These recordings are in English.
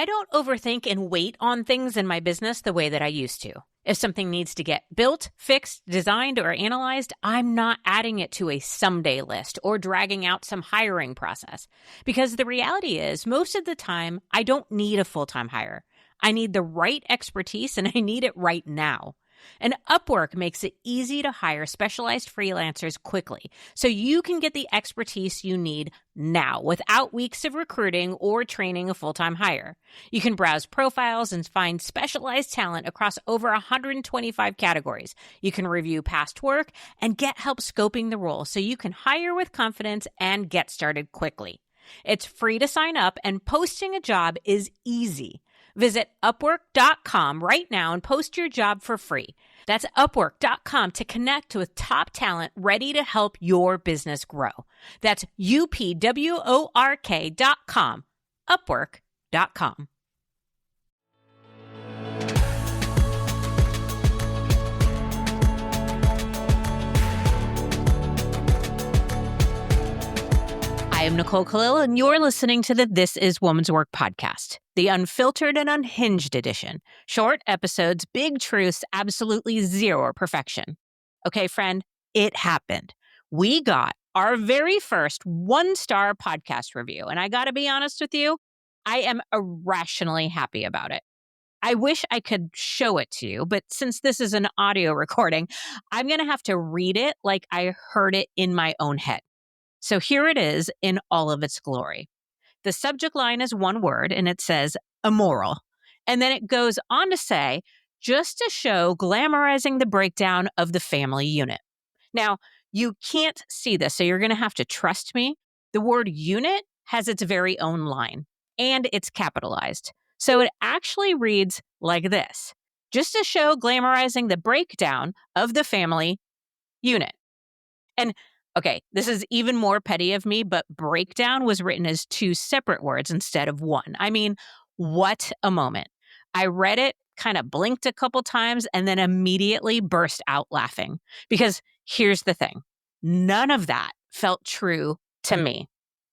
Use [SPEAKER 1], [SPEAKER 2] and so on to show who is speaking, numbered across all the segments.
[SPEAKER 1] I don't overthink and wait on things in my business the way that I used to. If something needs to get built, fixed, designed, or analyzed, I'm not adding it to a someday list or dragging out some hiring process. Because the reality is, most of the time, I don't need a full-time hire. I need the right expertise and I need it right now. And Upwork makes it easy to hire specialized freelancers quickly, so you can get the expertise you need now without weeks of recruiting or training a full-time hire. You can browse profiles and find specialized talent across over 125 categories. You can review past work and get help scoping the role so you can hire with confidence and get started quickly. It's free to sign up and posting a job is easy. Visit Upwork.com right now and post your job for free. That's Upwork.com to connect with top talent ready to help your business grow. That's UPWORK.com. Upwork.com. I am Nicole Kalil, and you're listening to the This Is Woman's Work podcast, the Unfiltered and Unhinged edition. Short episodes, big truths, absolutely zero perfection. Okay, friend, it happened. We got our very first 1-star podcast review, and I got to be honest with you, I am irrationally happy about it. I wish I could show it to you, but since this is an audio recording, I'm going to have to read it like I heard it in my own head. So here it is in all of its glory. The subject line is one word, and it says immoral. And then it goes on to say, just to show glamorizing the breakdown of the family unit. Now, you can't see this, so you're going to have to trust me. The word unit has its very own line, and it's capitalized. So it actually reads like this: just to show glamorizing the breakdown of the family unit. And okay, this is even more petty of me, but breakdown was written as 2 separate words instead of 1. I mean, what a moment. I read it, kind of blinked a couple times, and then immediately burst out laughing. Because here's the thing. None of that felt true to me.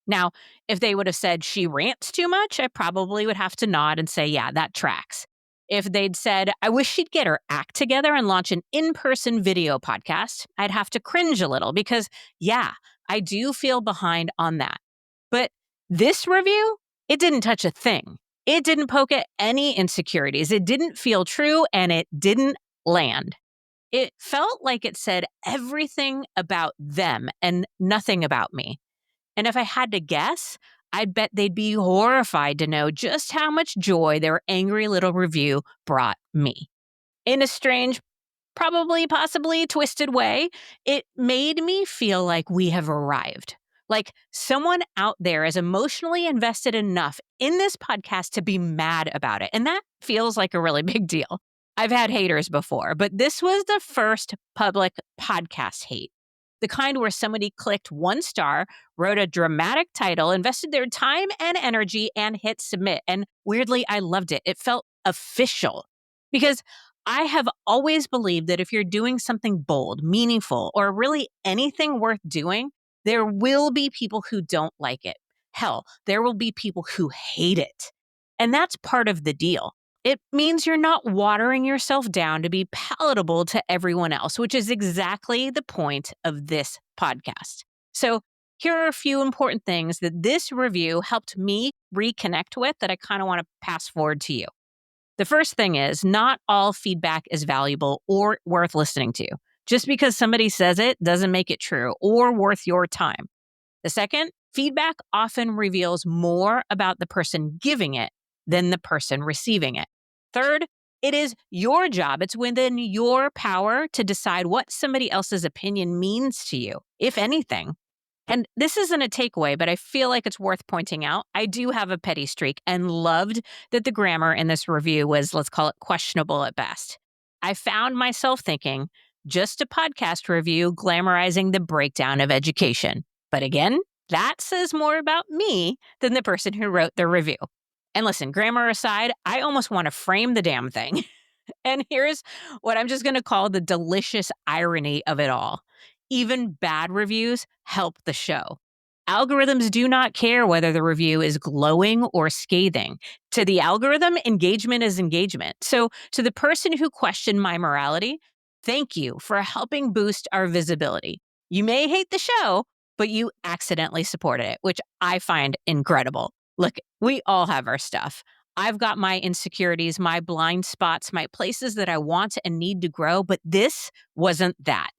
[SPEAKER 1] Now, if they would have said she rants too much, I probably would have to nod and say, yeah, that tracks. If they'd said, I wish she'd get her act together and launch an in-person video podcast, I'd have to cringe a little because, yeah, I do feel behind on that. But this review, it didn't touch a thing. It didn't poke at any insecurities. It didn't feel true, and it didn't land. It felt like it said everything about them and nothing about me. And if I had to guess, I'd bet they'd be horrified to know just how much joy their angry little review brought me. In a strange, probably, possibly twisted way, it made me feel like we have arrived. Like someone out there is emotionally invested enough in this podcast to be mad about it. And that feels like a really big deal. I've had haters before, but this was the first public podcast hate. The kind where somebody clicked 1 star, wrote a dramatic title, invested their time and energy, and hit submit. And weirdly, I loved it. It felt official. Because I have always believed that if you're doing something bold, meaningful, or really anything worth doing, there will be people who don't like it. Hell, there will be people who hate it. And that's part of the deal. It means you're not watering yourself down to be palatable to everyone else, which is exactly the point of this podcast. So here are a few important things that this review helped me reconnect with that I kind of want to pass forward to you. The first thing is, not all feedback is valuable or worth listening to. Just because somebody says it doesn't make it true or worth your time. The second, feedback often reveals more about the person giving it than the person receiving it. Third, it is your job. It's within your power to decide what somebody else's opinion means to you, if anything. And this isn't a takeaway, but I feel like it's worth pointing out. I do have a petty streak and loved that the grammar in this review was, let's call it, questionable at best. I found myself thinking, just a podcast review glamorizing the breakdown of education. But again, that says more about me than the person who wrote the review. And listen, grammar aside, I almost want to frame the damn thing. And here's what I'm just going to call the delicious irony of it all. Even bad reviews help the show. Algorithms do not care whether the review is glowing or scathing. To the algorithm, engagement is engagement. So, to the person who questioned my morality, thank you for helping boost our visibility. You may hate the show, but you accidentally supported it, which I find incredible. Look, we all have our stuff. I've got my insecurities, my blind spots, my places that I want and need to grow, but this wasn't that.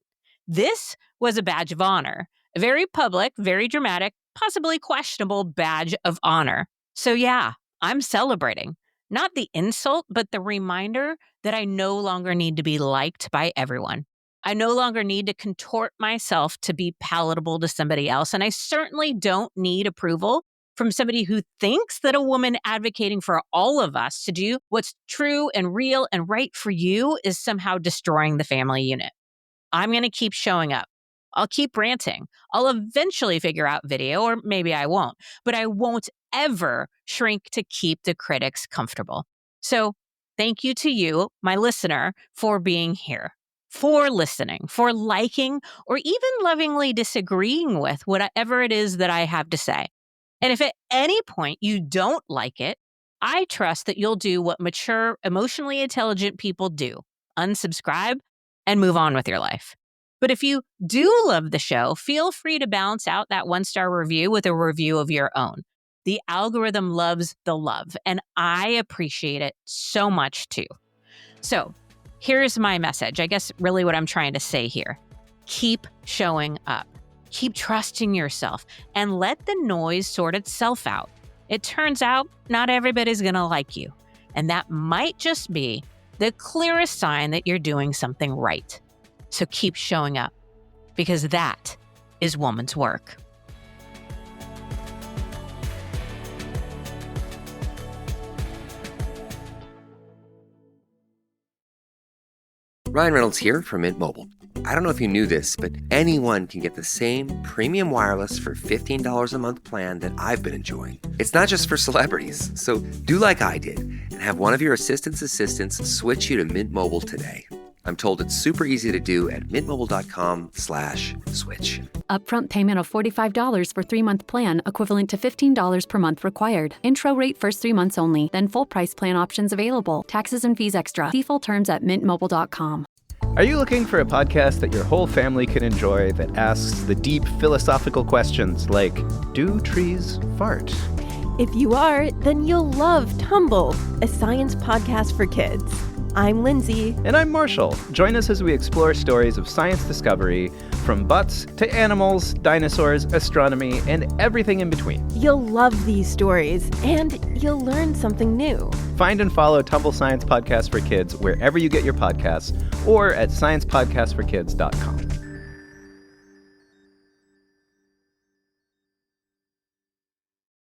[SPEAKER 1] This was a badge of honor, a very public, very dramatic, possibly questionable badge of honor. So yeah, I'm celebrating. Not the insult, but the reminder that I no longer need to be liked by everyone. I no longer need to contort myself to be palatable to somebody else. And I certainly don't need approval from somebody who thinks that a woman advocating for all of us to do what's true and real and right for you is somehow destroying the family unit. I'm going to keep showing up. I'll keep ranting. I'll eventually figure out video, or maybe I won't, but I won't ever shrink to keep the critics comfortable. So thank you to you, my listener, for being here, for listening, for liking, or even lovingly disagreeing with whatever it is that I have to say. And if at any point you don't like it, I trust that you'll do what mature, emotionally intelligent people do: unsubscribe and move on with your life. But if you do love the show, feel free to balance out that 1-star review with a review of your own. The algorithm loves the love, and I appreciate it so much too. So here's my message. I guess really what I'm trying to say here. Keep showing up. Keep trusting yourself and let the noise sort itself out. It turns out not everybody's going to like you, and that might just be the clearest sign that you're doing something right. So keep showing up, because that is woman's work.
[SPEAKER 2] Ryan Reynolds here from Mint Mobile. I don't know if you knew this, but anyone can get the same premium wireless for $15 a month plan that I've been enjoying. It's not just for celebrities. So do like I did and have one of your assistants switch you to Mint Mobile today. I'm told it's super easy to do at mintmobile.com/switch.
[SPEAKER 3] Upfront payment of $45 for 3-month plan, equivalent to $15 per month required. Intro rate first 3 months only, then full price plan options available. Taxes and fees extra. See full terms at mintmobile.com.
[SPEAKER 4] Are you looking for a podcast that your whole family can enjoy that asks the deep philosophical questions like, do trees fart?
[SPEAKER 5] If you are, then you'll love Tumble, a science podcast for kids. I'm Lindsay.
[SPEAKER 4] And I'm Marshall. Join us as we explore stories of science discovery, from butts to animals, dinosaurs, astronomy, and everything in between.
[SPEAKER 5] You'll love these stories, and you'll learn something new.
[SPEAKER 4] Find and follow Tumble Science Podcast for Kids wherever you get your podcasts, or at sciencepodcastforkids.com.